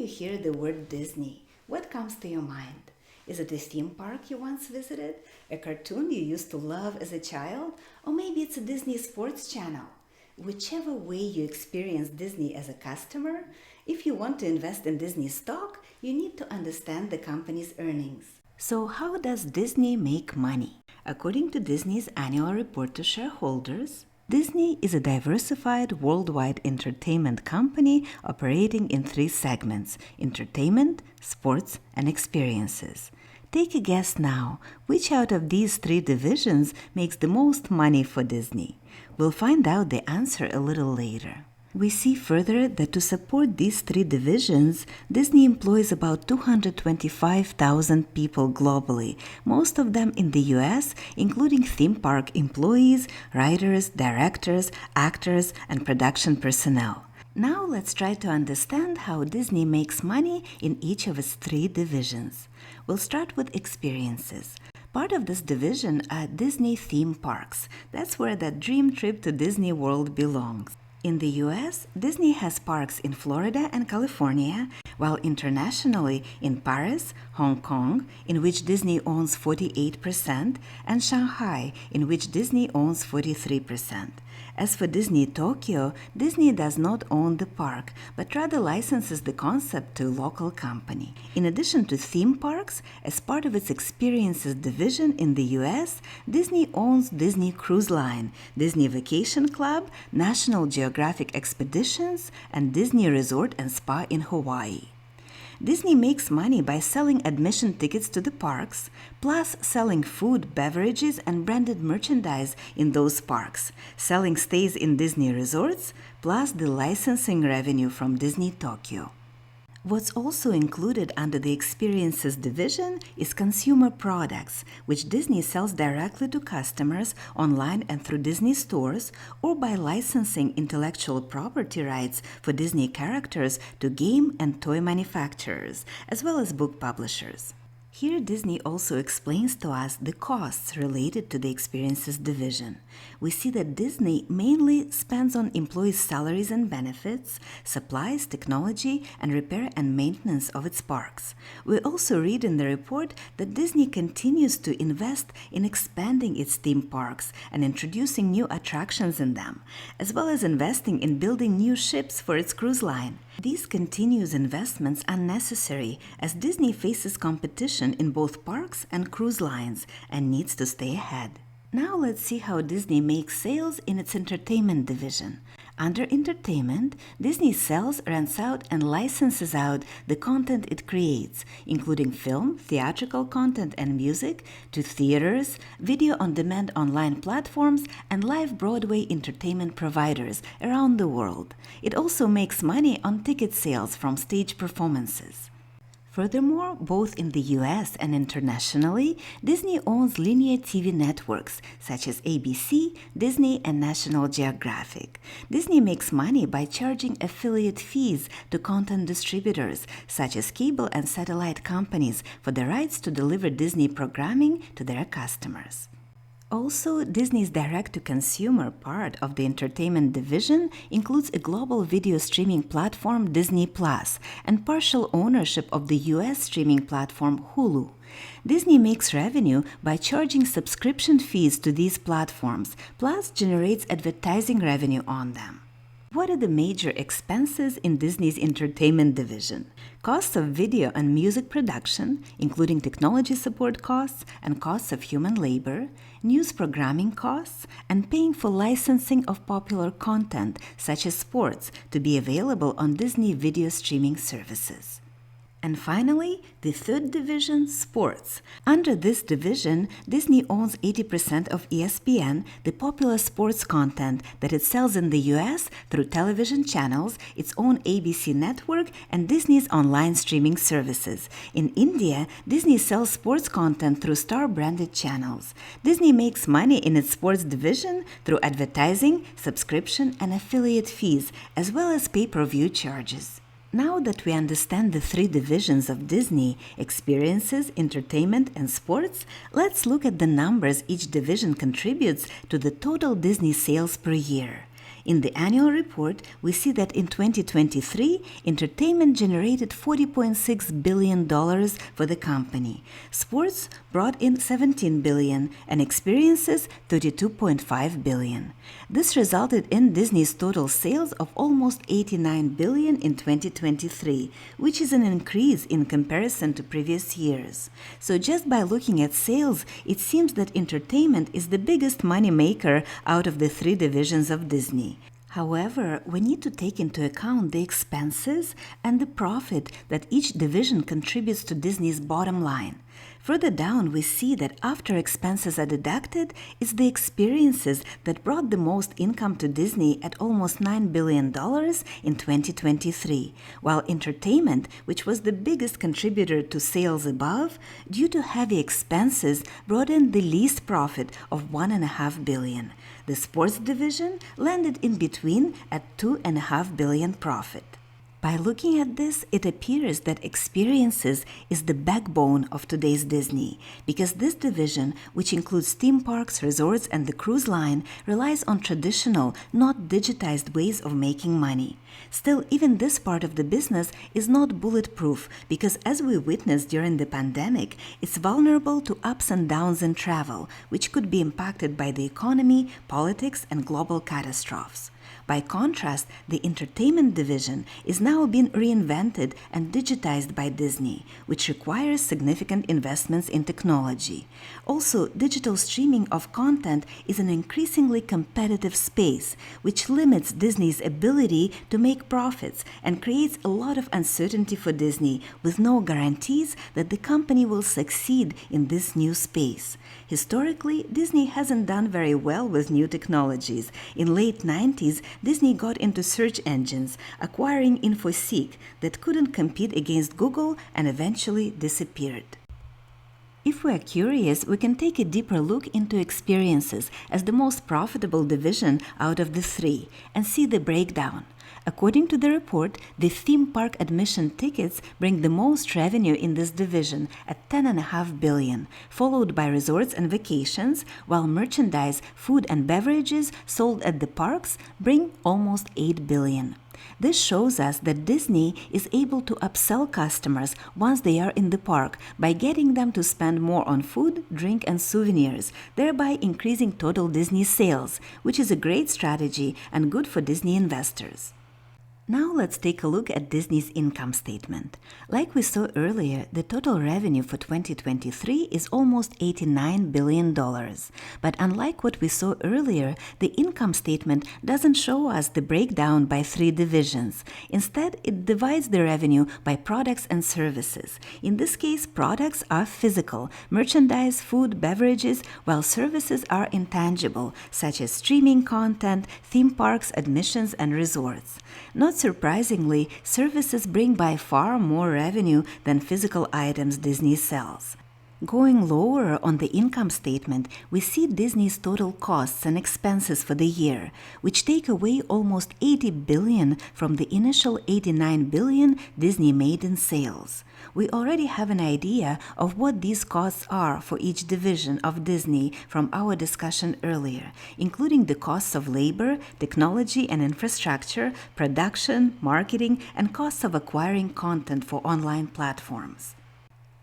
you hear the word Disney, what comes to your mind? Is it a theme park you once visited? A cartoon you used to love as a child? Or maybe it's a Disney sports channel? Whichever way you experience Disney as a customer, if you want to invest in Disney stock, you need to understand the company's earnings. So how does Disney make money? According to Disney's annual report to shareholders, Disney is a diversified worldwide entertainment company operating in 3 segments: entertainment, sports, and experiences. Take a guess now, which out of these 3 divisions makes the most money for Disney? We'll find out the answer a little later. We see further that to support these 3 divisions, Disney employs about 225,000 people globally, most of them in the US, including theme park employees, writers, directors, actors, and production personnel. Now let's try to understand how Disney makes money in each of its 3 divisions. We'll start with experiences. Part of this division are Disney theme parks. That's where that dream trip to Disney World belongs. In the US, Disney has parks in Florida and California, while internationally in Paris, Hong Kong, in which Disney owns 48%, and Shanghai, in which Disney owns 43%. As for Disney Tokyo, Disney does not own the park, but rather licenses the concept to a local company. In addition to theme parks, as part of its experiences division in the US, Disney owns Disney Cruise Line, Disney Vacation Club, National Geographic Expeditions, and Disney Resort and Spa in Hawaii. Disney makes money by selling admission tickets to the parks, plus selling food, beverages, and branded merchandise in those parks, selling stays in Disney resorts, plus the licensing revenue from Disney Tokyo. What's also included under the Experiences division is consumer products, which Disney sells directly to customers online and through Disney stores, or by licensing intellectual property rights for Disney characters to game and toy manufacturers, as well as book publishers. Here, Disney also explains to us the costs related to the Experiences division. We see that Disney mainly spends on employees' salaries and benefits, supplies, technology, and repair and maintenance of its parks. We also read in the report that Disney continues to invest in expanding its theme parks and introducing new attractions in them, as well as investing in building new ships for its cruise line. These continuous investments are necessary as Disney faces competition in both parks and cruise lines and needs to stay ahead. Now let's see how Disney makes sales in its entertainment division. Under entertainment, Disney sells, rents out, and licenses out the content it creates, including film, theatrical content, and music, to theaters, video-on-demand online platforms, and live Broadway entertainment providers around the world. It also makes money on ticket sales from stage performances. Furthermore, both in the US and internationally, Disney owns linear TV networks such as ABC, Disney, and National Geographic. Disney makes money by charging affiliate fees to content distributors such as cable and satellite companies for the rights to deliver Disney programming to their customers. Also, Disney's direct-to-consumer part of the entertainment division includes a global video streaming platform, Disney Plus, and partial ownership of the US streaming platform, Hulu. Disney makes revenue by charging subscription fees to these platforms, plus generates advertising revenue on them. What are the major expenses in Disney's entertainment division? Costs of video and music production, including technology support costs and costs of human labor, news programming costs, and paying for licensing of popular content, such as sports, to be available on Disney video streaming services. And finally, the third division, sports. Under this division, Disney owns 80% of ESPN, the popular sports content that it sells in the US through television channels, its own ABC network, and Disney's online streaming services. In India, Disney sells sports content through Star-branded channels. Disney makes money in its sports division through advertising, subscription, and affiliate fees, as well as pay-per-view charges. Now that we understand the 3 divisions of Disney, experiences, entertainment, and sports, let's look at the numbers each division contributes to the total Disney sales per year. In the annual report, we see that in 2023, entertainment generated $40.6 billion for the company. Sports brought in $17 billion and experiences $32.5 billion. This resulted in Disney's total sales of almost $89 billion in 2023, which is an increase in comparison to previous years. So just by looking at sales, it seems that entertainment is the biggest money maker out of the three divisions of Disney. However, we need to take into account the expenses and the profit that each division contributes to Disney's bottom line. Further down, we see that after expenses are deducted, it's the experiences that brought the most income to Disney at almost $9 billion in 2023, while entertainment, which was the biggest contributor to sales above, due to heavy expenses, brought in the least profit of $1.5 billion. The sports division landed in between at $2.5 billion profit. By looking at this, it appears that experiences is the backbone of today's Disney, because this division, which includes theme parks, resorts, and the cruise line, relies on traditional, not digitized ways of making money. Still, even this part of the business is not bulletproof because, as we witnessed during the pandemic, it's vulnerable to ups and downs in travel, which could be impacted by the economy, politics, and global catastrophes. By contrast, the entertainment division is now being reinvented and digitized by Disney, which requires significant investments in technology. Also, digital streaming of content is an increasingly competitive space, which limits Disney's ability to make profits and creates a lot of uncertainty for Disney, with no guarantees that the company will succeed in this new space. Historically, Disney hasn't done very well with new technologies. In late 90s, Disney got into search engines, acquiring InfoSeek that couldn't compete against Google and eventually disappeared. If we are curious, we can take a deeper look into experiences as the most profitable division out of the three and see the breakdown. According to the report, the theme park admission tickets bring the most revenue in this division at $10.5 billion, followed by resorts and vacations, while merchandise, food, and beverages sold at the parks bring almost $8 billion. This shows us that Disney is able to upsell customers once they are in the park by getting them to spend more on food, drink, and souvenirs, thereby increasing total Disney sales, which is a great strategy and good for Disney investors. Now let's take a look at Disney's income statement. Like we saw earlier, the total revenue for 2023 is almost $89 billion. But unlike what we saw earlier, the income statement doesn't show us the breakdown by three divisions. Instead, it divides the revenue by products and services. In this case, products are physical, merchandise, food, beverages, while services are intangible, such as streaming content, theme parks, admissions, and resorts. Not surprisingly, services bring by far more revenue than physical items Disney sells. Going lower on the income statement, we see Disney's total costs and expenses for the year, which take away almost $80 billion from the initial $89 billion Disney made in sales. We already have an idea of what these costs are for each division of Disney from our discussion earlier, including the costs of labor, technology and infrastructure, production, marketing, and costs of acquiring content for online platforms.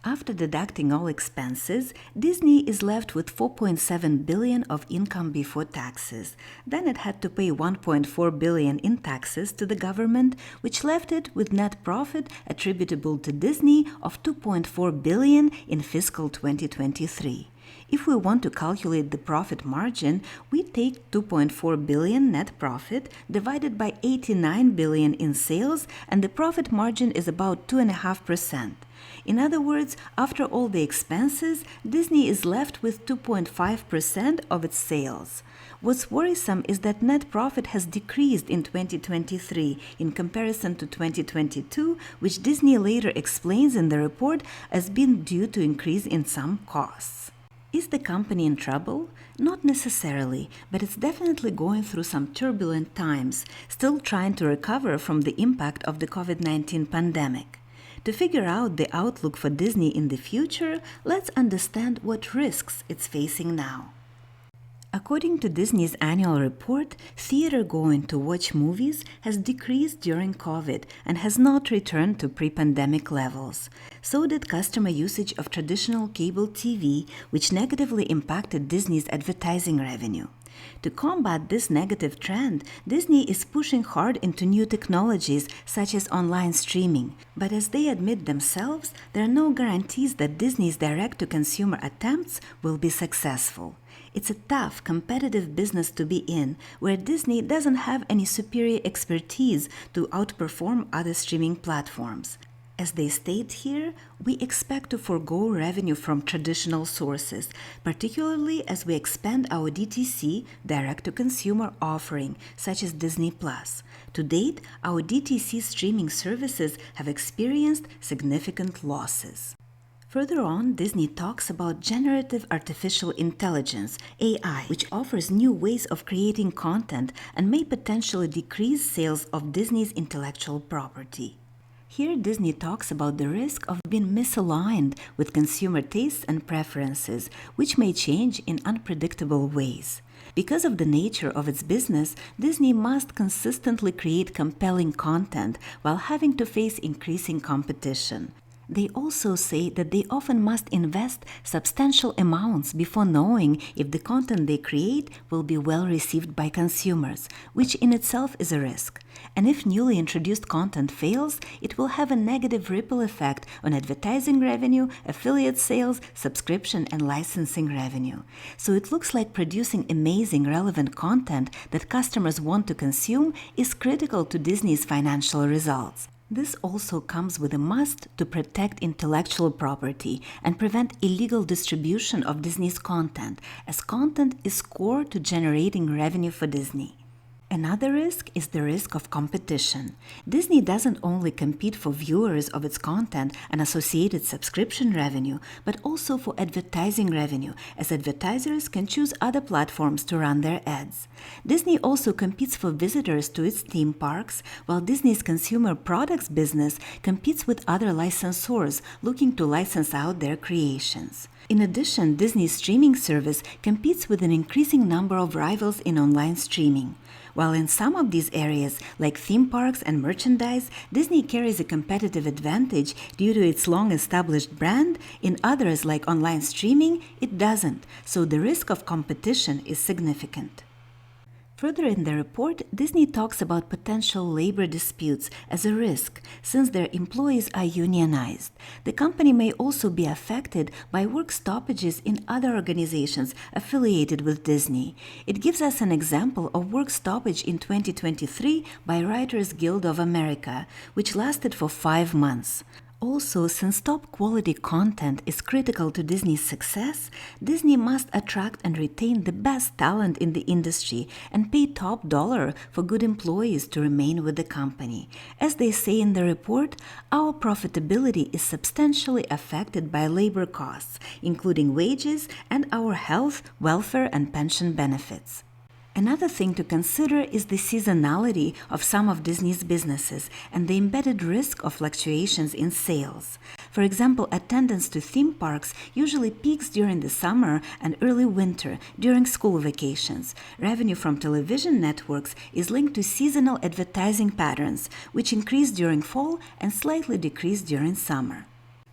After deducting all expenses, Disney is left with $4.7 billion of income before taxes. Then it had to pay $1.4 billion in taxes to the government, which left it with net profit attributable to Disney of $2.4 billion in fiscal 2023. If we want to calculate the profit margin, we take $2.4 billion net profit divided by $89 billion in sales, and the profit margin is about 2.5%. In other words, after all the expenses, Disney is left with 2.5% of its sales. What's worrisome is that net profit has decreased in 2023 in comparison to 2022, which Disney later explains in the report as being due to increase in some costs. Is the company in trouble? Not necessarily, but it's definitely going through some turbulent times, still trying to recover from the impact of the COVID-19 pandemic. To figure out the outlook for Disney in the future, let's understand what risks it's facing now. According to Disney's annual report, theater going to watch movies has decreased during COVID and has not returned to pre-pandemic levels. So did customer usage of traditional cable TV, which negatively impacted Disney's advertising revenue. To combat this negative trend, Disney is pushing hard into new technologies such as online streaming. But as they admit themselves, there are no guarantees that Disney's direct-to-consumer attempts will be successful. It's a tough, competitive business to be in, where Disney doesn't have any superior expertise to outperform other streaming platforms. As they state here, we expect to forego revenue from traditional sources, particularly as we expand our DTC, direct-to-consumer offering, such as Disney+. To date, our DTC streaming services have experienced significant losses. Further on, Disney talks about generative artificial intelligence, AI, which offers new ways of creating content and may potentially decrease sales of Disney's intellectual property. Here, Disney talks about the risk of being misaligned with consumer tastes and preferences, which may change in unpredictable ways. Because of the nature of its business, Disney must consistently create compelling content while having to face increasing competition. They also say that they often must invest substantial amounts before knowing if the content they create will be well received by consumers, which in itself is a risk. And if newly introduced content fails, it will have a negative ripple effect on advertising revenue, affiliate sales, subscription, and licensing revenue. So it looks like producing amazing, relevant content that customers want to consume is critical to Disney's financial results. This also comes with a must to protect intellectual property and prevent illegal distribution of Disney's content, as content is core to generating revenue for Disney. Another risk is the risk of competition. Disney doesn't only compete for viewers of its content and associated subscription revenue, but also for advertising revenue, as advertisers can choose other platforms to run their ads. Disney also competes for visitors to its theme parks, while Disney's consumer products business competes with other licensors looking to license out their creations. In addition, Disney's streaming service competes with an increasing number of rivals in online streaming. While in some of these areas, like theme parks and merchandise, Disney carries a competitive advantage due to its long-established brand, in others, like online streaming, it doesn't, so the risk of competition is significant. Further in the report, Disney talks about potential labor disputes as a risk, since their employees are unionized. The company may also be affected by work stoppages in other organizations affiliated with Disney. It gives us an example of work stoppage in 2023 by Writers Guild of America, which lasted for 5 months. Also, since top-quality content is critical to Disney's success, Disney must attract and retain the best talent in the industry and pay top dollar for good employees to remain with the company. As they say in the report, our profitability is substantially affected by labor costs, including wages and our health, welfare, and pension benefits. Another thing to consider is the seasonality of some of Disney's businesses and the embedded risk of fluctuations in sales. For example, attendance to theme parks usually peaks during the summer and early winter during school vacations. Revenue from television networks is linked to seasonal advertising patterns, which increase during fall and slightly decrease during summer.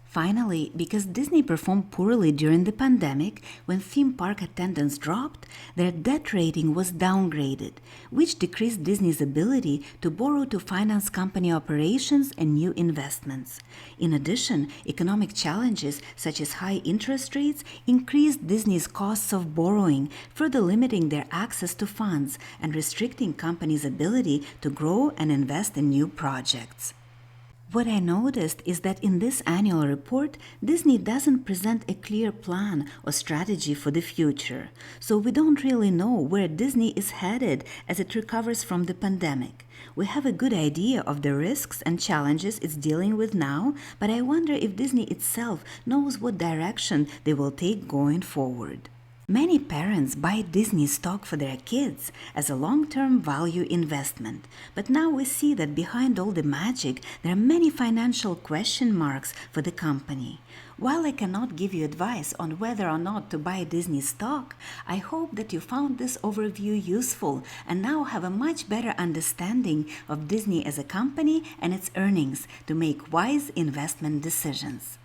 Finally, because Disney performed poorly during the pandemic, when theme park attendance dropped, their debt rating was downgraded, which decreased Disney's ability to borrow to finance company operations and new investments. In addition, economic challenges such as high interest rates increased Disney's costs of borrowing, further limiting their access to funds and restricting companies' ability to grow and invest in new projects. What I noticed is that in this annual report, Disney doesn't present a clear plan or strategy for the future, so we don't really know where Disney is headed as it recovers from the pandemic. We have a good idea of the risks and challenges it's dealing with now, but I wonder if Disney itself knows what direction they will take going forward. Many parents buy Disney stock for their kids as a long-term value investment, but now we see that behind all the magic, there are many financial question marks for the company. While I cannot give you advice on whether or not to buy Disney stock, I hope that you found this overview useful and now have a much better understanding of Disney as a company and its earnings to make wise investment decisions.